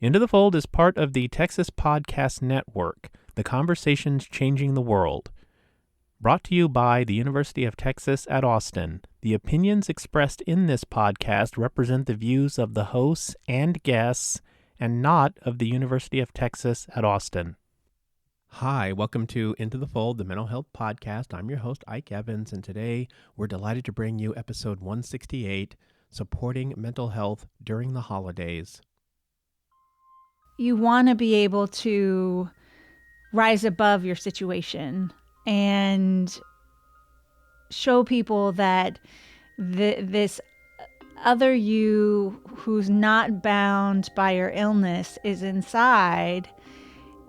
Into the Fold is part of the Texas Podcast Network, the conversations changing the world. Brought to you by the University of Texas at Austin, the opinions expressed in this podcast represent the views of the hosts and guests and not of the University of Texas at Austin. Hi, welcome to Into the Fold, the mental health podcast. I'm your host, Ike Evans, and today we're delighted to bring you episode 168, Supporting Mental Health During the Holidays. You want to be able to rise above your situation and show people that this other you who's not bound by your illness is inside,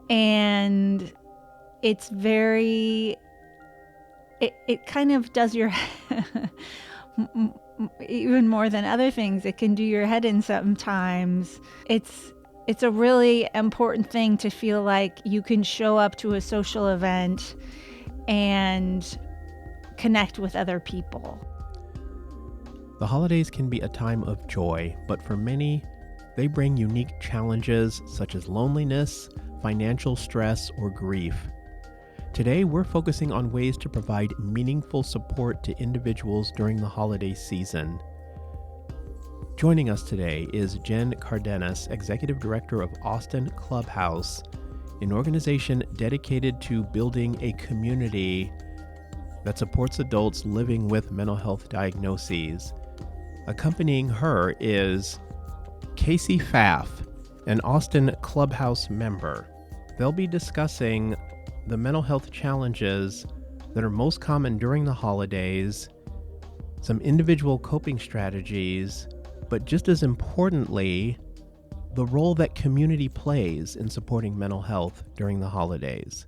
and it's very, it kind of does your even more than other things, it can do your head in sometimes. It's a really important thing to feel like you can show up to a social event and connect with other people. The holidays can be a time of joy, but for many, they bring unique challenges such as loneliness, financial stress, or grief. Today, we're focusing on ways to provide meaningful support to individuals during the holiday season. Joining us today is Jen Cardenas, Executive Director of Austin Clubhouse, an organization dedicated to building a community that supports adults living with mental health diagnoses. Accompanying her is Kasey Pfaff, an Austin Clubhouse member. They'll be discussing the mental health challenges that are most common during the holidays, some individual coping strategies, but just as importantly, the role that community plays in supporting mental health during the holidays.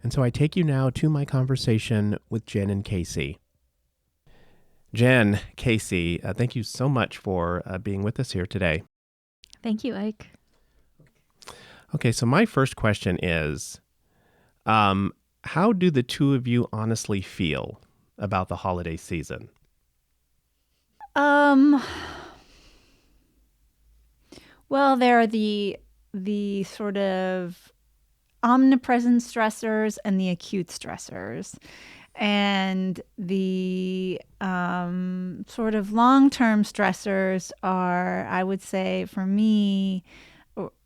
And so I take you now to my conversation with Jen and Kasey. Jen, Kasey, thank you so much for being with us here today. Thank you, Ike. Okay, so my first question is, how do the two of you honestly feel about the holiday season? Well, there are the sort of omnipresent stressors and the acute stressors. And the sort of long-term stressors are, I would say, for me,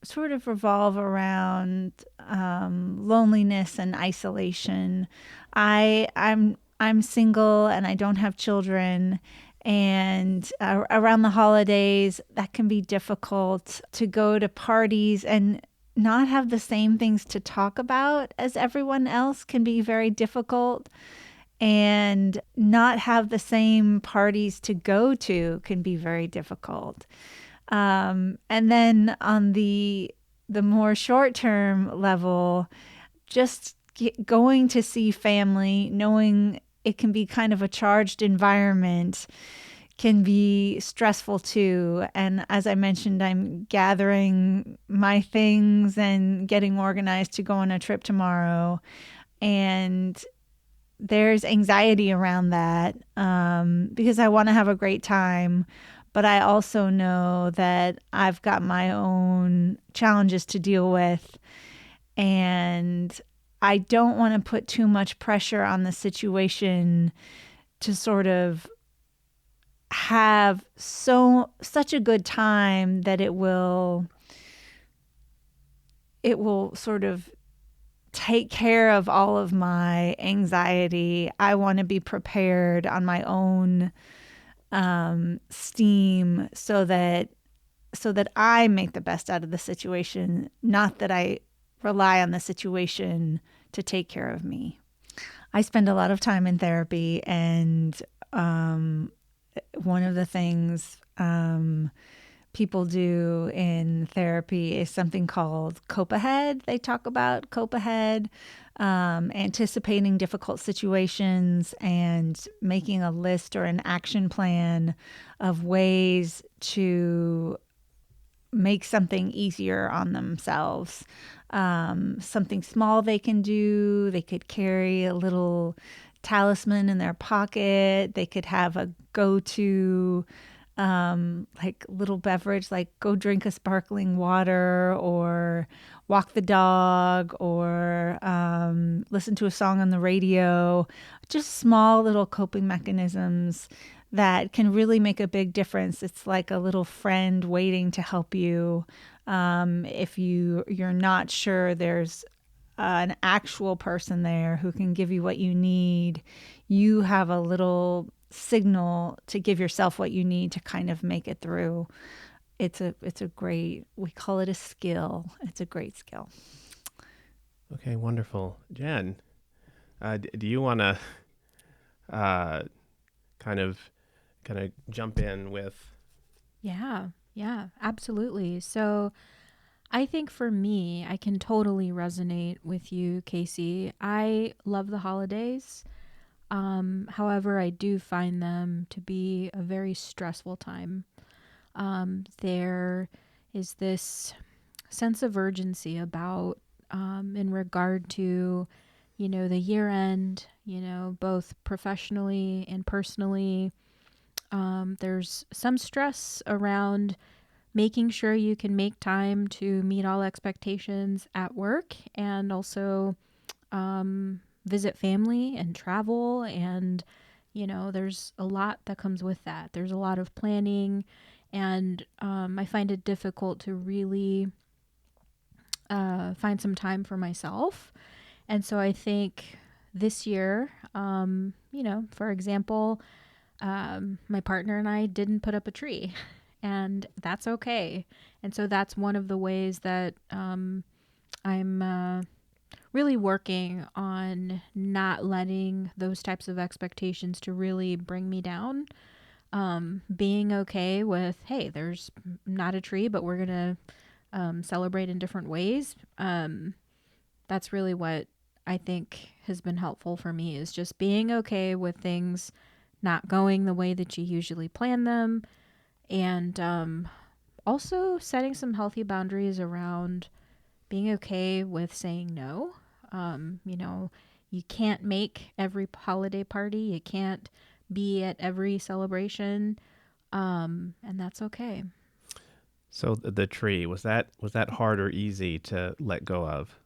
sort of revolve around loneliness and isolation. I'm single and I don't have children. And around the holidays, that can be difficult to go to parties and not have the same things to talk about as everyone else can be very difficult. And not have the same parties to go to can be very difficult. And then on the more short-term level, just going to see family, knowing it can be kind of a charged environment, can be stressful too. And as I mentioned, I'm gathering my things and getting organized to go on a trip tomorrow. And there's anxiety around that because I want to have a great time. But I also know that I've got my own challenges to deal with. And I don't want to put too much pressure on the situation to sort of have such a good time that it will sort of take care of all of my anxiety. I want to be prepared on my own steam so that I make the best out of the situation, not that I rely on the situation to take care of me. I spend a lot of time in therapy, and one of the things people do in therapy is something called cope ahead. They talk about cope ahead, anticipating difficult situations and making a list or an action plan of ways to make something easier on themselves. Something small they can do. They could carry a little talisman in their pocket. They could have a go-to like little beverage, like go drink a sparkling water or walk the dog or listen to a song on the radio, just small little coping mechanisms that can really make a big difference. It's like a little friend waiting to help you. If you're not sure there's an actual person there who can give you what you need, you have a little signal to give yourself what you need to kind of make it through. It's a great, we call it a skill. It's a great skill. Okay, wonderful. Jen, do you want to kind of jump in with? Yeah, absolutely. So I think for me, I can totally resonate with you, Kasey. I love the holidays. However, I do find them to be a very stressful time. There is this sense of urgency about, in regard to, the year end, both professionally and personally. There's some stress around making sure you can make time to meet all expectations at work and also visit family and travel. And, there's a lot that comes with that. There's a lot of planning. And I find it difficult to really find some time for myself. And so I think this year, for example, my partner and I didn't put up a tree, and that's okay. And so that's one of the ways that I'm really working on not letting those types of expectations to really bring me down. Being okay with, hey, there's not a tree, but we're going to celebrate in different ways. That's really what I think has been helpful for me, is just being okay with things not going the way that you usually plan them. And also setting some healthy boundaries around being okay with saying no. You can't make every holiday party. You can't be at every celebration. And that's okay. So the tree, was that hard or easy to let go of?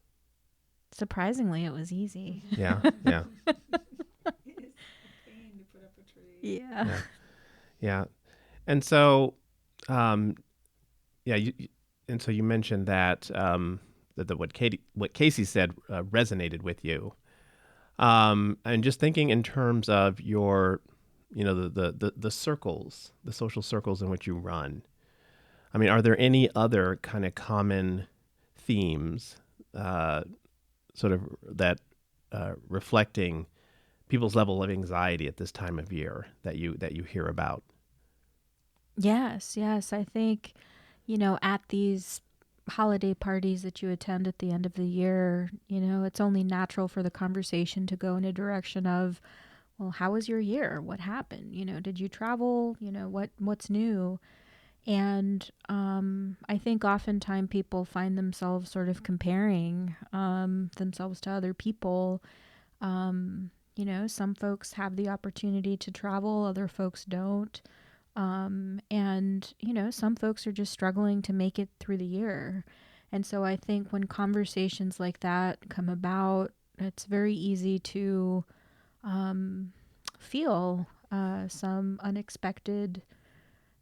Surprisingly, it was easy. Yeah, yeah. Yeah. Yeah. And so, and so you mentioned that that what Kasey said resonated with you, and just thinking in terms of your, the circles, the social circles in which you run. I mean, are there any other kind of common themes, sort of that reflecting people's level of anxiety at this time of year that you hear about? Yes. I think, at these holiday parties that you attend at the end of the year, it's only natural for the conversation to go in a direction of, well, how was your year? What happened? Did you travel? What's new? And I think oftentimes people find themselves sort of comparing themselves to other people. Some folks have the opportunity to travel, other folks don't. And, some folks are just struggling to make it through the year. And so I think when conversations like that come about, it's very easy to feel some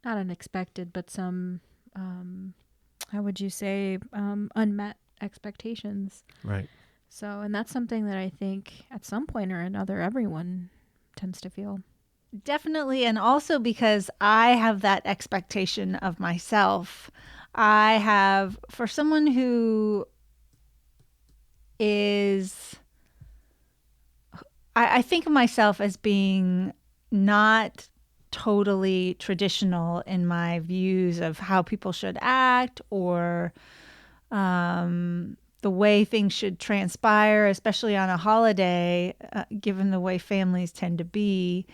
not unexpected, but some, how would you say, unmet expectations. Right. So, and that's something that I think at some point or another, everyone tends to feel. Definitely. And also because I have that expectation of myself. I have, for someone who is, I think of myself as being not totally traditional in my views of how people should act or the way things should transpire, especially on a holiday, given the way families tend to be.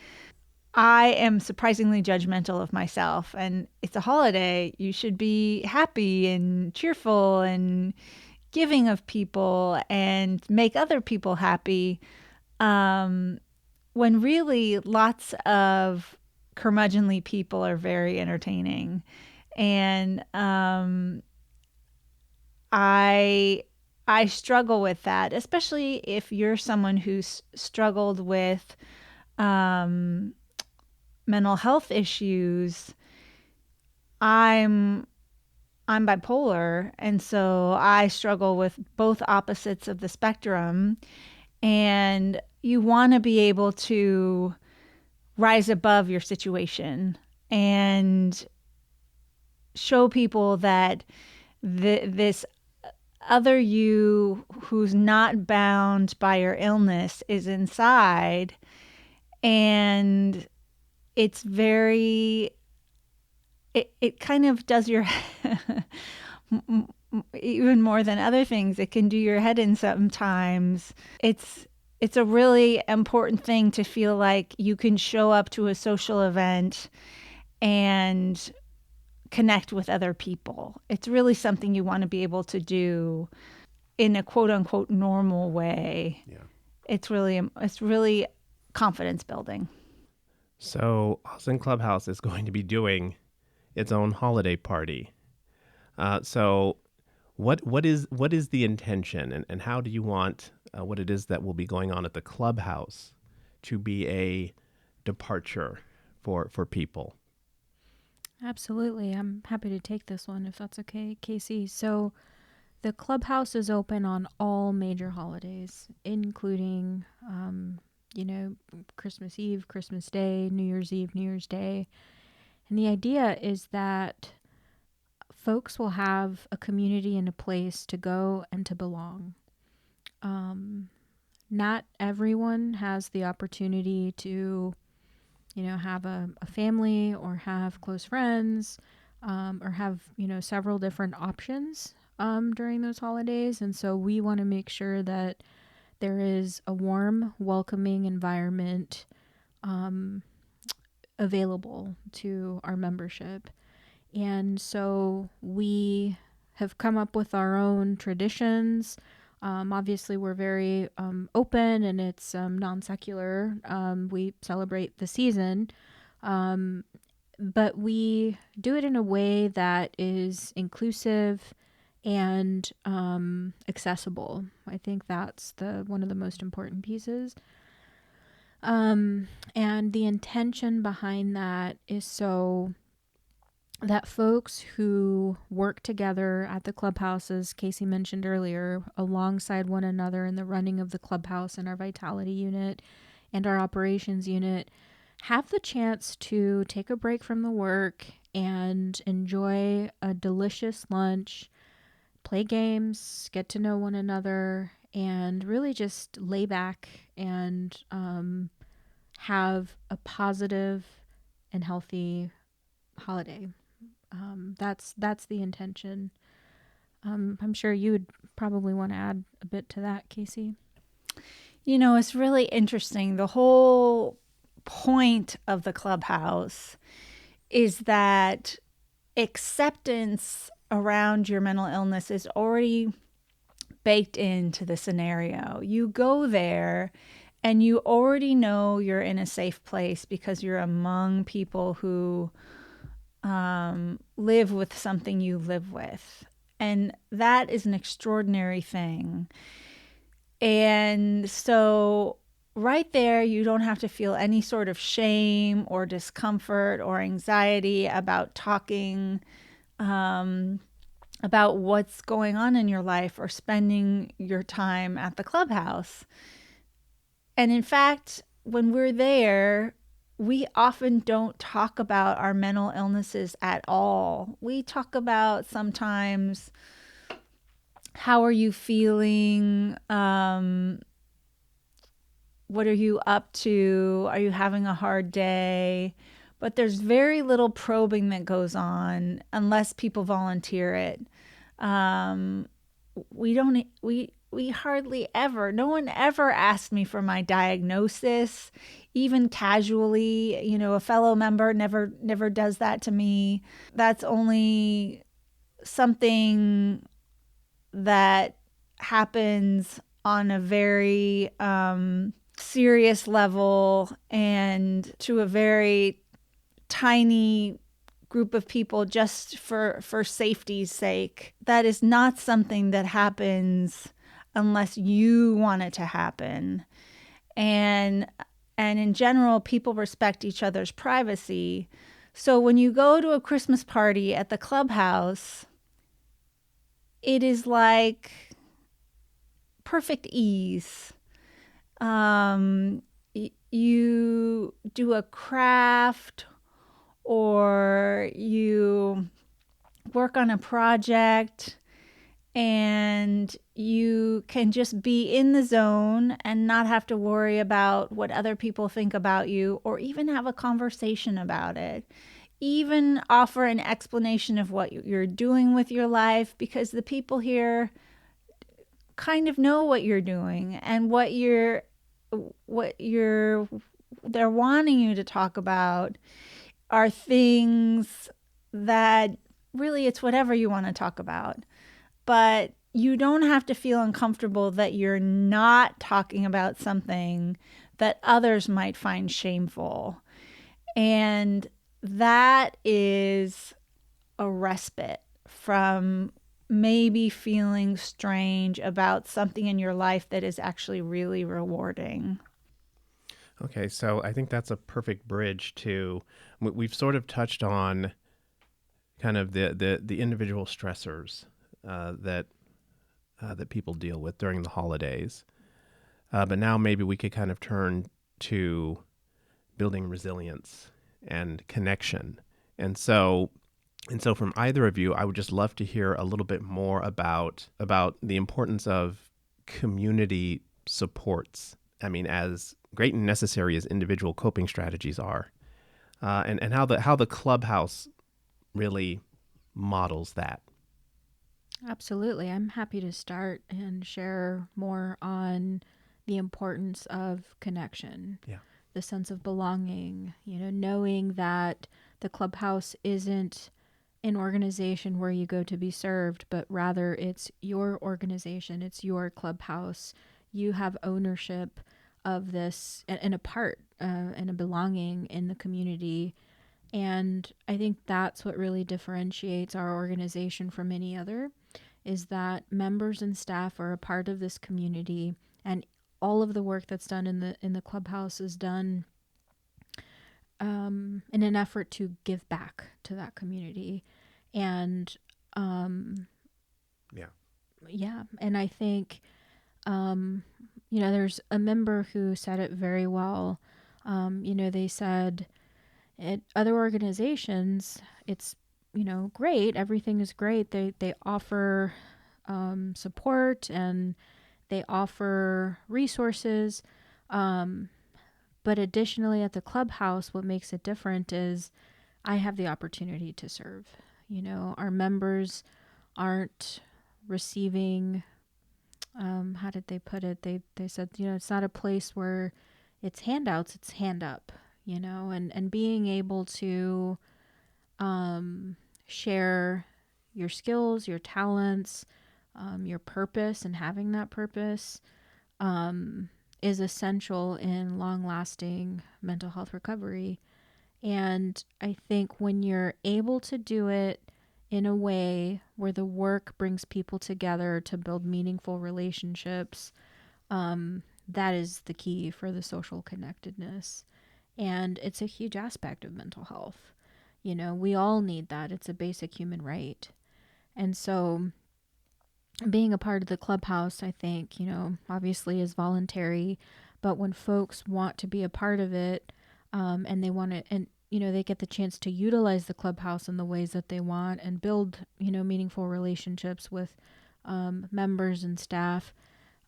I am surprisingly judgmental of myself, and it's a holiday. You should be happy and cheerful and giving of people and make other people happy. When really lots of curmudgeonly people are very entertaining. And I struggle with that, especially if you're someone who's struggled with mental health issues. I'm bipolar, and so I struggle with both opposites of the spectrum. And you want to be able to rise above your situation and show people that this other you who's not bound by your illness is inside. And it's very, it kind of does your even more than other things, it can do your head in sometimes. It's a really important thing to feel like you can show up to a social event and connect with other people. It's really something you want to be able to do in a quote unquote normal way. Yeah. It's really confidence building. So Austin Clubhouse is going to be doing its own holiday party. So what is the intention, and how do you want what it is that will be going on at the clubhouse to be a departure for people? Absolutely. I'm happy to take this one if that's okay, Kasey. So the clubhouse is open on all major holidays, including, Christmas Eve, Christmas Day, New Year's Eve, New Year's Day. And the idea is that folks will have a community and a place to go and to belong. Not everyone has the opportunity to, have a family or have close friends, or have, several different options during those holidays. And so we want to make sure that there is a warm, welcoming environment available to our membership. And so we have come up with our own traditions. Obviously, we're very open, and it's non-secular. We celebrate the season, but we do it in a way that is inclusive and accessible. I think that's one of the most important pieces. And the intention behind that is so that folks who work together at the clubhouse, as Kasey mentioned earlier, alongside one another in the running of the clubhouse and our vitality unit and our operations unit, have the chance to take a break from the work and enjoy a delicious lunch, play games, get to know one another, and really just lay back and have a positive and healthy holiday. That's the intention. I'm sure you would probably want to add a bit to that, Kasey. It's really interesting. The whole point of the clubhouse is that acceptance around your mental illness is already baked into the scenario. You go there and you already know you're in a safe place because you're among people who live with something you live with. And that is an extraordinary thing. And so right there, you don't have to feel any sort of shame or discomfort or anxiety about talking about what's going on in your life or spending your time at the clubhouse. And in fact, when we're there, we often don't talk about our mental illnesses at all. We talk about sometimes, how are you feeling? What are you up to? Are you having a hard day? But there's very little probing that goes on unless people volunteer it. We hardly ever, no one ever asked me for my diagnosis, even casually. A fellow member never does that to me. That's only something that happens on a very serious level and to a very tiny group of people just for safety's sake. That is not something that happens unless you want it to happen. And in general, people respect each other's privacy. So when you go to a Christmas party at the clubhouse, it is like perfect ease. You do a craft, or you work on a project, and you can just be in the zone and not have to worry about what other people think about you, or even have a conversation about it. Even offer an explanation of what you're doing with your life, because the people here kind of know what you're doing and what they're wanting you to talk about are things that really, it's whatever you want to talk about. But you don't have to feel uncomfortable that you're not talking about something that others might find shameful. And that is a respite from maybe feeling strange about something in your life that is actually really rewarding. Okay, so I think that's a perfect bridge to, we've sort of touched on kind of the individual stressors that people deal with during the holidays. But now maybe we could kind of turn to building resilience and connection. And so from either of you, I would just love to hear a little bit more about the importance of community supports. I mean, as great and necessary as individual coping strategies are, and how the clubhouse really models that. Absolutely. I'm happy to start and share more on the importance of connection. Yeah. The sense of belonging, knowing that the clubhouse isn't an organization where you go to be served, but rather it's your organization, it's your clubhouse. You have ownership of this and a part and a belonging in the community. And I think that's what really differentiates our organization from any other, is that members and staff are a part of this community, and all of the work that's done in the clubhouse is done in an effort to give back to that community. And yeah, and I think there's a member who said it very well. They said at other organizations, it's great, everything is great. They offer support and they offer resources. But additionally, at the clubhouse, what makes it different is I have the opportunity to serve. Our members aren't receiving, how did they put it? They said, it's not a place where it's handouts, it's hand up, and being able to share your skills, your talents, your purpose, and having that purpose is essential in long-lasting mental health recovery. And I think when you're able to do it in a way where the work brings people together to build meaningful relationships, that is the key for the social connectedness. And it's a huge aspect of mental health. We all need that. It's a basic human right. And so being a part of the clubhouse, I think, obviously is voluntary, but when folks want to be a part of it, and they want to, and, they get the chance to utilize the clubhouse in the ways that they want and build, meaningful relationships with members and staff.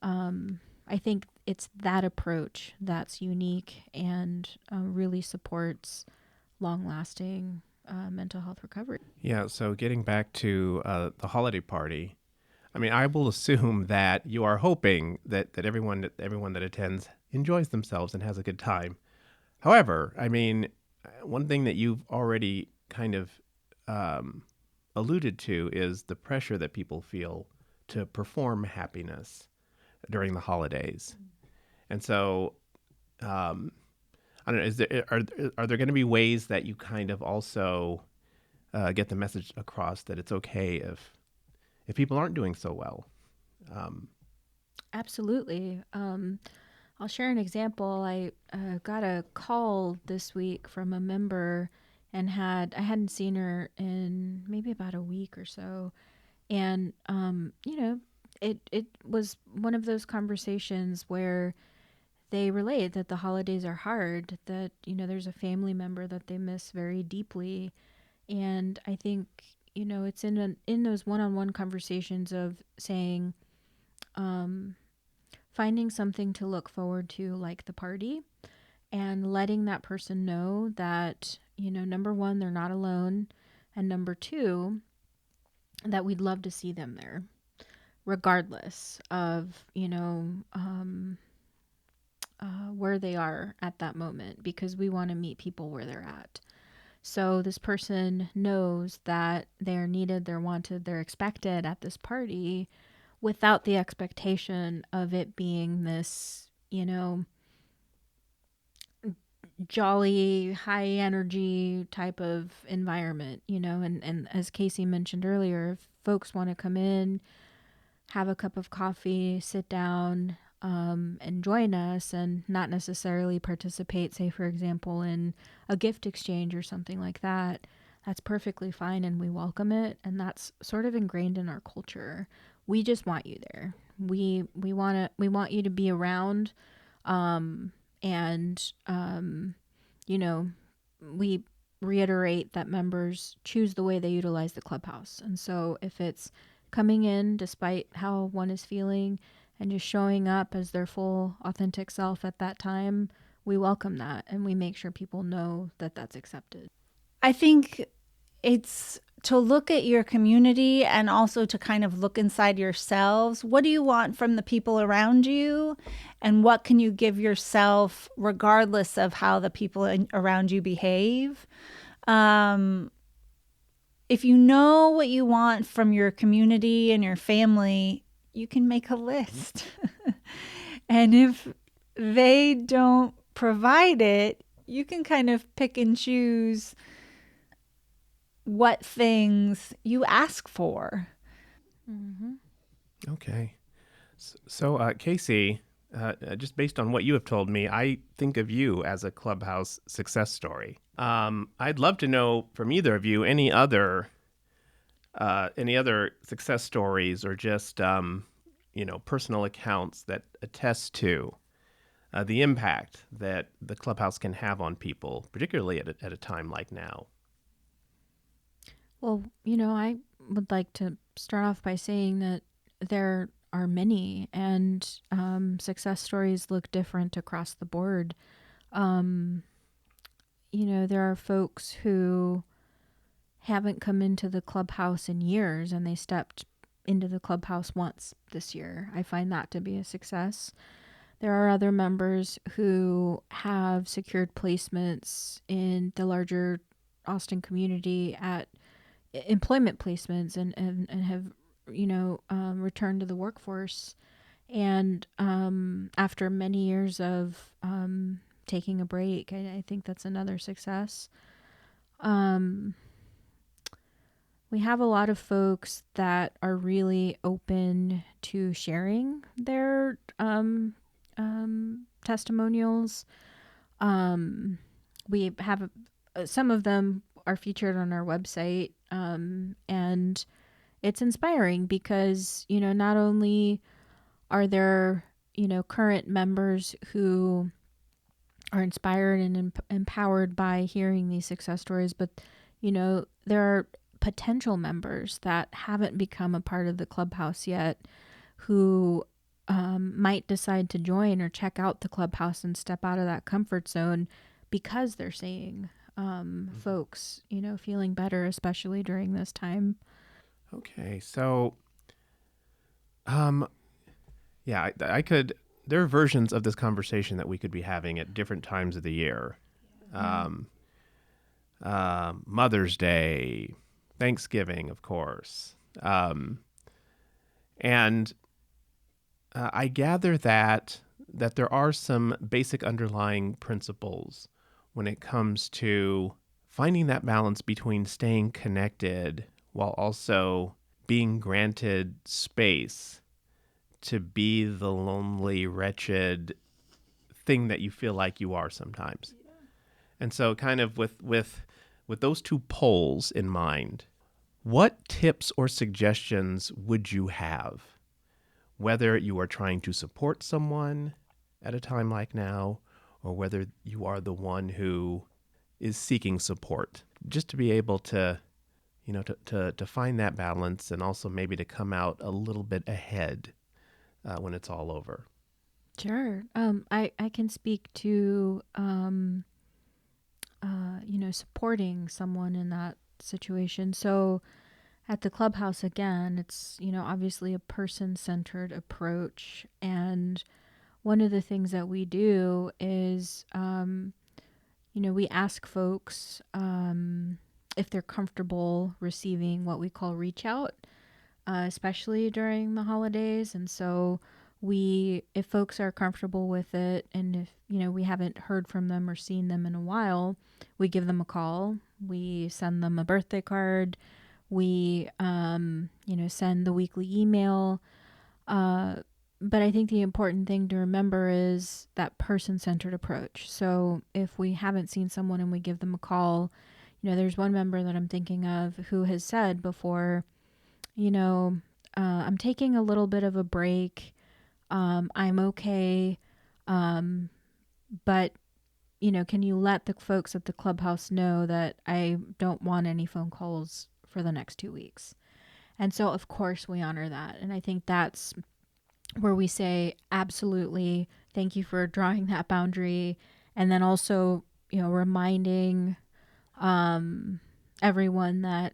I think it's that approach that's unique and really supports long-lasting mental health recovery. Yeah, so getting back to the holiday party, I mean, I will assume that you are hoping that everyone that attends enjoys themselves and has a good time. However, I mean, one thing that you've already kind of alluded to is the pressure that people feel to perform happiness during the holidays. And so I don't know, are there going to be ways that you kind of also get the message across that it's okay if people aren't doing so well? Absolutely. I'll share an example. I got a call this week from a member, and I hadn't seen her in maybe about a week or so, and it was one of those conversations where they relate that the holidays are hard, that there's a family member that they miss very deeply, and I think it's in those one-on-one conversations of saying, finding something to look forward to, like the party, and letting that person know that, number one, they're not alone, and number two, that we'd love to see them there, regardless of, where they are at that moment, because we want to meet people where they're at. So this person knows that they're needed, they're wanted, they're expected at this party, without the expectation of it being this, jolly, high energy type of environment, and as Kasey mentioned earlier, if folks want to come in, have a cup of coffee, sit down, and join us, and not necessarily participate, say, for example, in a gift exchange or something like that, that's perfectly fine, and we welcome it, and that's sort of ingrained in our culture. We just want you there. We want you to be around, and we reiterate that members choose the way they utilize the clubhouse. And so if it's coming in despite how one is feeling and just showing up as their full authentic self at that time, we welcome that, and we make sure people know that that's accepted. I think it's to look at your community and also to kind of look inside yourselves. What do you want from the people around you? And what can you give yourself regardless of how the people around you behave? If you know what you want from your community and your family, you can make a list. And if they don't provide it, you can kind of pick and choose what things you ask for. Mm-hmm. Okay. So, Kasey, just based on what you have told me, I think of you as a Clubhouse success story. I'd love to know from either of you any other success stories, or just personal accounts that attest to the impact that the Clubhouse can have on people, particularly at a time like now. Well, I would like to start off by saying that there are many, and success stories look different across the board. There are folks who haven't come into the clubhouse in years, and they stepped into the clubhouse once this year. I find that to be a success. There are other members who have secured placements in the larger Austin community at employment placements, and have returned to the workforce, and after many years of taking a break. I think that's another success. We have a lot of folks that are really open to sharing their testimonials. We have some of them are featured on our website, and it's inspiring because not only are there current members who are inspired and empowered by hearing these success stories, but there are potential members that haven't become a part of the clubhouse yet who might decide to join or check out the clubhouse and step out of that comfort zone because they're seeing folks feeling better, especially during this time. Okay, so yeah, I could. There are versions of this conversation that we could be having at different times of the year. Mother's Day, Thanksgiving, of course. And I gather that there are some basic underlying principles when it comes to finding that balance between staying connected while also being granted space to be the lonely, wretched thing that you feel like you are sometimes. Yeah. And so kind of with those two poles in mind, what tips or suggestions would you have, whether you are trying to support someone at a time like now, or whether you are the one who is seeking support, just to be able to, to find that balance and also maybe to come out a little bit ahead when it's all over? Sure. I can speak to, supporting someone in that situation. So at the clubhouse, again, it's, obviously a person-centered approach. And one of the things that we do is, we ask folks if they're comfortable receiving what we call reach out, especially during the holidays. And so if folks are comfortable with it, and if, we haven't heard from them or seen them in a while, we give them a call. We send them a birthday card. We, send the weekly email. But I think the important thing to remember is that person-centered approach. So if we haven't seen someone and we give them a call, there's one member that I'm thinking of who has said before, I'm taking a little bit of a break. I'm okay. But, can you let the folks at the clubhouse know that I don't want any phone calls for the next 2 weeks? And so, of course, we honor that. And I think that's where we say, absolutely, thank you for drawing that boundary. And then also, reminding everyone that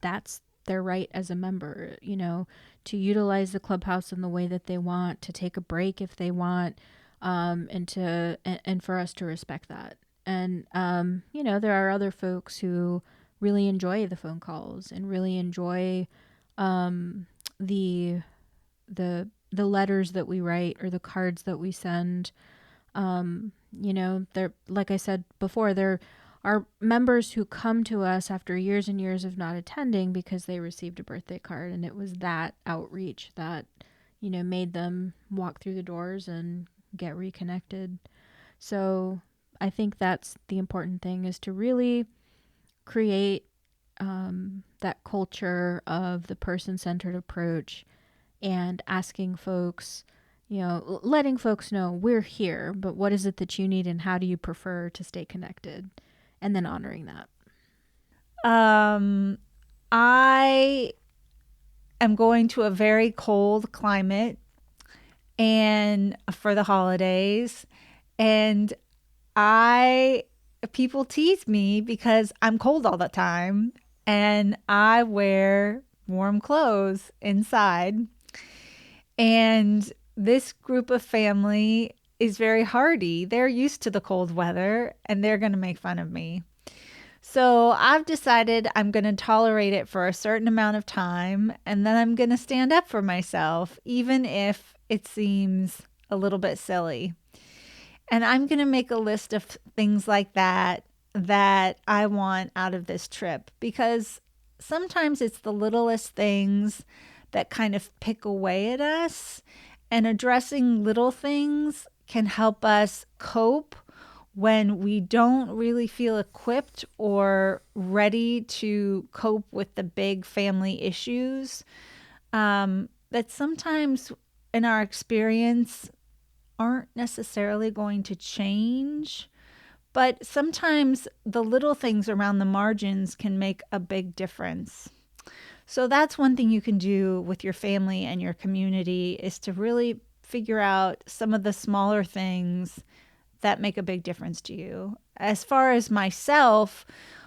that's their right as a member, to utilize the clubhouse in the way that they want, to take a break if they want, and for us to respect that. And, there are other folks who really enjoy the phone calls and really enjoy the letters that we write or the cards that we send. They're, like I said before, there are members who come to us after years and years of not attending because they received a birthday card, and it was that outreach that, made them walk through the doors and get reconnected. So I think that's the important thing, is to really create that culture of the person-centered approach and asking folks, letting folks know we're here, but what is it that you need and how do you prefer to stay connected? And then honoring that. I am going to a very cold climate and for the holidays, and people tease me because I'm cold all the time and I wear warm clothes inside. And this group of family is very hardy. They're used to the cold weather and they're going to make fun of me. So I've decided I'm going to tolerate it for a certain amount of time, and then I'm going to stand up for myself, even if it seems a little bit silly. And I'm going to make a list of things like that I want out of this trip, because sometimes it's the littlest things that kind of pick away at us, and addressing little things can help us cope when we don't really feel equipped or ready to cope with the big family issues that sometimes in our experience aren't necessarily going to change. But sometimes the little things around the margins can make a big difference. So that's one thing you can do with your family and your community, is to really figure out some of the smaller things that make a big difference to you. As far as myself,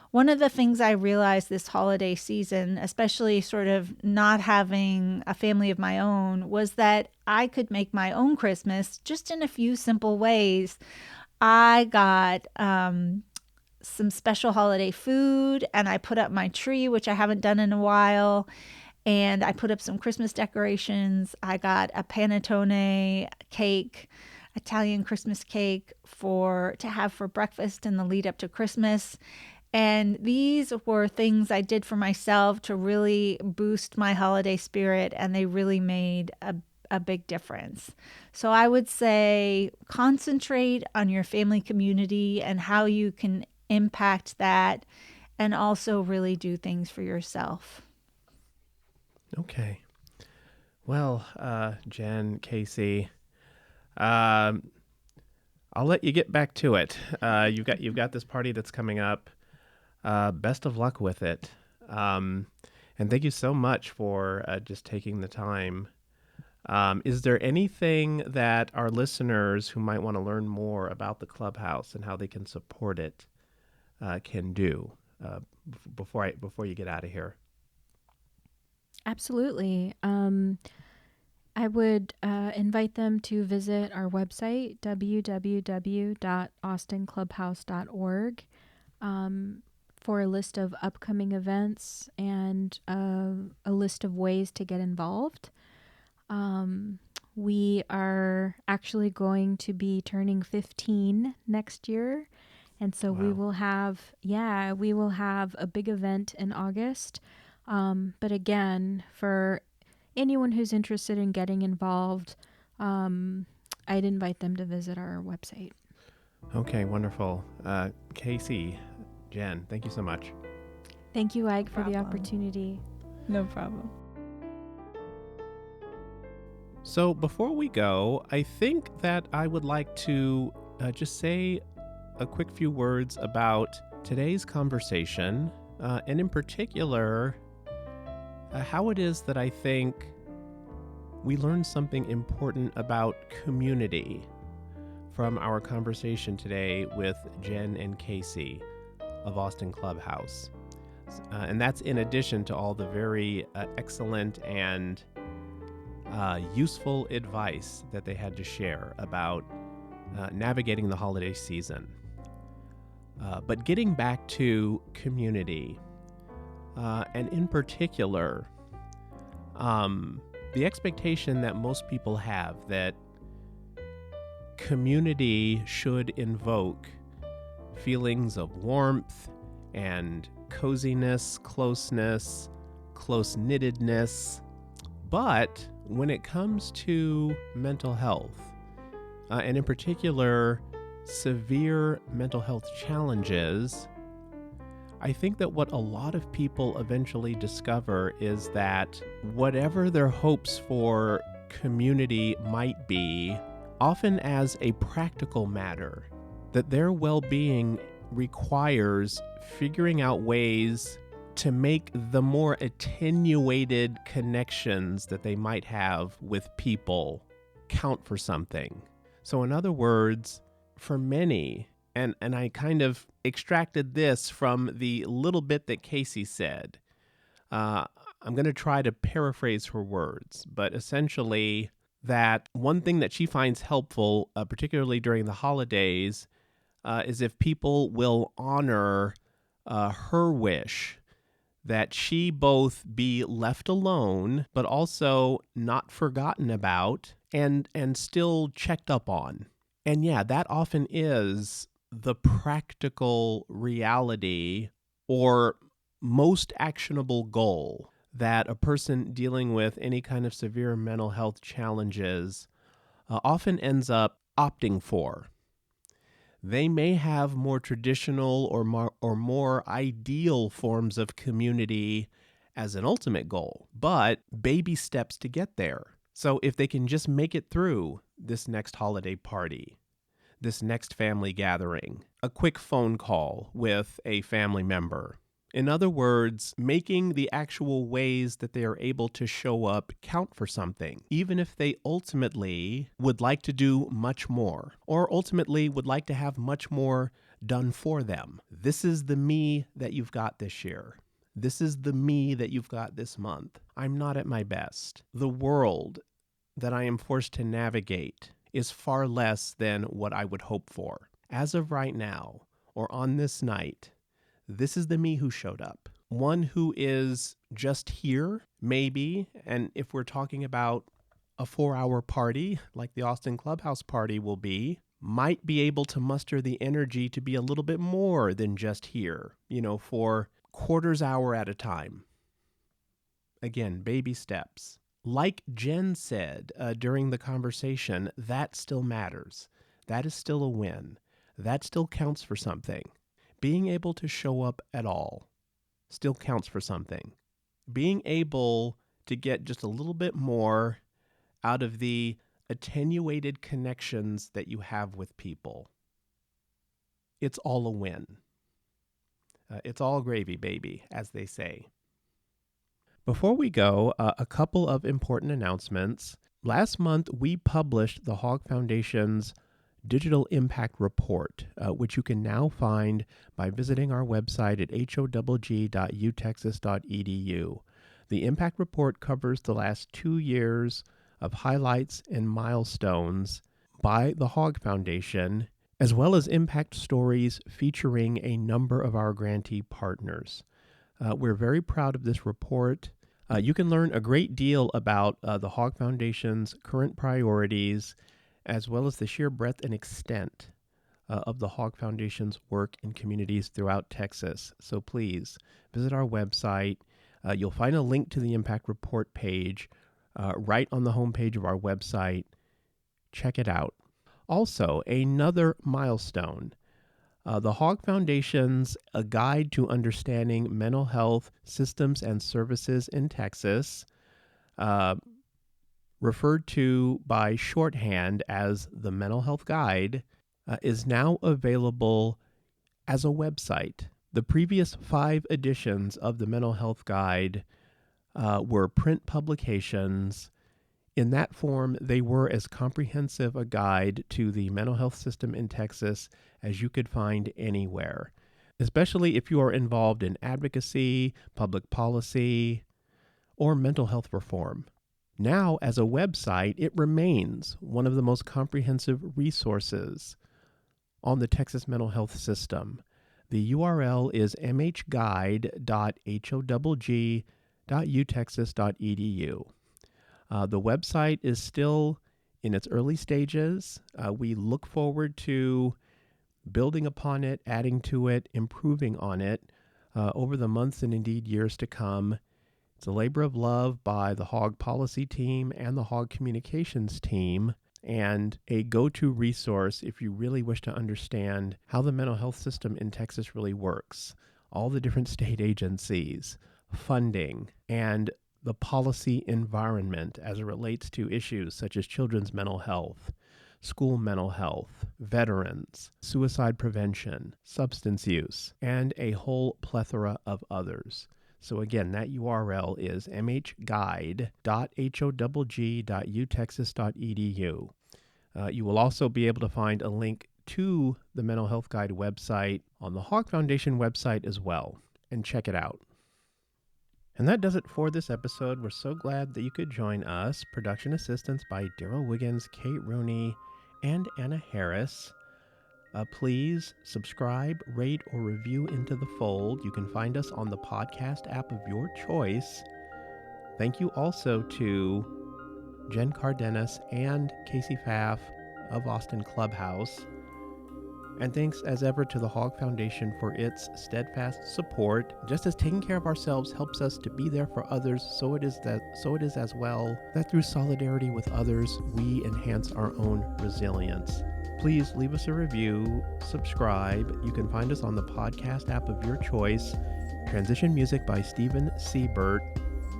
one of the things I realized this holiday season, especially sort of not having a family of my own, was that I could make my own Christmas just in a few simple ways. I got some special holiday food, and I put up my tree, which I haven't done in a while, and I put up some Christmas decorations. I got a panettone cake, Italian Christmas cake to have for breakfast in the lead up to Christmas. And these were things I did for myself to really boost my holiday spirit, and they really made a big difference. So I would say concentrate on your family community and how you can impact that, and also really do things for yourself. Okay. Well, Jen, Kasey, I'll let you get back to it. You've got this party that's coming up. Best of luck with it. And thank you so much for just taking the time. Is there anything that our listeners who might want to learn more about the Clubhouse and how they can support it can do before you get out of here? Absolutely. I would invite them to visit our website, www.austinclubhouse.org, for a list of upcoming events and a list of ways to get involved. We are actually going to be turning 15 next year. And so Wow. we will have a big event in August. But again, for anyone who's interested in getting involved, I'd invite them to visit our website. Okay, wonderful. Kasey, Jen, thank you so much. Thank you, Ike, for the problem. opportunity. No problem. So before we go, I think that I would like to just say a quick few words about today's conversation, and in particular, how it is that I think we learned something important about community from our conversation today with Jen and Kasey of Austin Clubhouse. And that's in addition to all the very excellent and useful advice that they had to share about navigating the holiday season. But getting back to community, and in particular, the expectation that most people have that community should invoke feelings of warmth and coziness, closeness, close-knittedness. But when it comes to mental health, and in particular, severe mental health challenges, I think that what a lot of people eventually discover is that whatever their hopes for community might be, often as a practical matter, that their well-being requires figuring out ways to make the more attenuated connections that they might have with people count for something. So in other words, for many, and I kind of extracted this from the little bit that Kasey said. I'm going to try to paraphrase her words, but essentially that one thing that she finds helpful, particularly during the holidays, is if people will honor her wish that she both be left alone, but also not forgotten about and still checked up on. And yeah, that often is the practical reality or most actionable goal that a person dealing with any kind of severe mental health challenges often ends up opting for. They may have more traditional or more ideal forms of community as an ultimate goal, but baby steps to get there. So if they can just make it through this next holiday party, this next family gathering, a quick phone call with a family member. In other words, making the actual ways that they are able to show up count for something, even if they ultimately would like to do much more, or ultimately would like to have much more done for them. This is the me that you've got this year. This is the me that you've got this month. I'm not at my best. The world that I am forced to navigate is far less than what I would hope for. As of right now, or on this night, this is the me who showed up. One who is just here, maybe, and if we're talking about a 4-hour party like the Austin Clubhouse party will be might be able to muster the energy to be a little bit more than just here, for quarters hour at a time. Again, baby steps. Like Jen said during the conversation, that still matters. That is still a win. That still counts for something. Being able to show up at all still counts for something. Being able to get just a little bit more out of the attenuated connections that you have with people. It's all a win. It's all gravy, baby, as they say. Before we go, a couple of important announcements. Last month, we published the Hogg Foundation's Digital Impact Report, which you can now find by visiting our website at howg.utexas.edu. The Impact Report covers the last 2 years of highlights and milestones by the Hogg Foundation, as well as impact stories featuring a number of our grantee partners. We're very proud of this report. You can learn a great deal about the Hogg Foundation's current priorities, as well as the sheer breadth and extent of the Hogg Foundation's work in communities throughout Texas. So please visit our website. You'll find a link to the Impact Report page right on the homepage of our website. Check it out. Also, another milestone. The Hogg Foundation's A Guide to Understanding Mental Health Systems and Services in Texas, referred to by shorthand as the Mental Health Guide, is now available as a website. The previous 5 editions of the Mental Health Guide were print publications. In that form, they were as comprehensive a guide to the mental health system in Texas as you could find anywhere, especially if you are involved in advocacy, public policy, or mental health reform. Now, as a website, it remains one of the most comprehensive resources on the Texas mental health system. The URL is mhguide.howg.utexas.edu. The website is still in its early stages. We look forward to building upon it, adding to it, improving on it over the months and indeed years to come. It's a labor of love by the Hogg policy team and the Hogg communications team, and a go-to resource if you really wish to understand how the mental health system in Texas really works, all the different state agencies, funding, and the policy environment as it relates to issues such as children's mental health, school mental health, veterans, suicide prevention, substance use, and a whole plethora of others. So again, that URL is mhguide.howg.utexas.edu. You will also be able to find a link to the Mental Health Guide website on the Hogg Foundation website as well, and check it out. And that does it for this episode. We're so glad that you could join us. Production assistance by Daryl Wiggins, Kate Rooney, and Anna Harris. Please subscribe, rate, or review Into the Fold. You can find us on the podcast app of your choice. Thank you also to Jen Cardenas and Kasey Pfaff of Austin Clubhouse. And thanks as ever to the Hogg Foundation for its steadfast support. Just as taking care of ourselves helps us to be there for others, so it is as well that through solidarity with others, we enhance our own resilience. Please leave us a review, subscribe. You can find us on the podcast app of your choice. Transition music by Steven Siebert.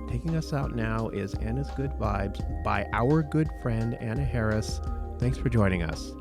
Taking us out now is Anna's Good Vibes by our good friend Anna Harris. Thanks for joining us.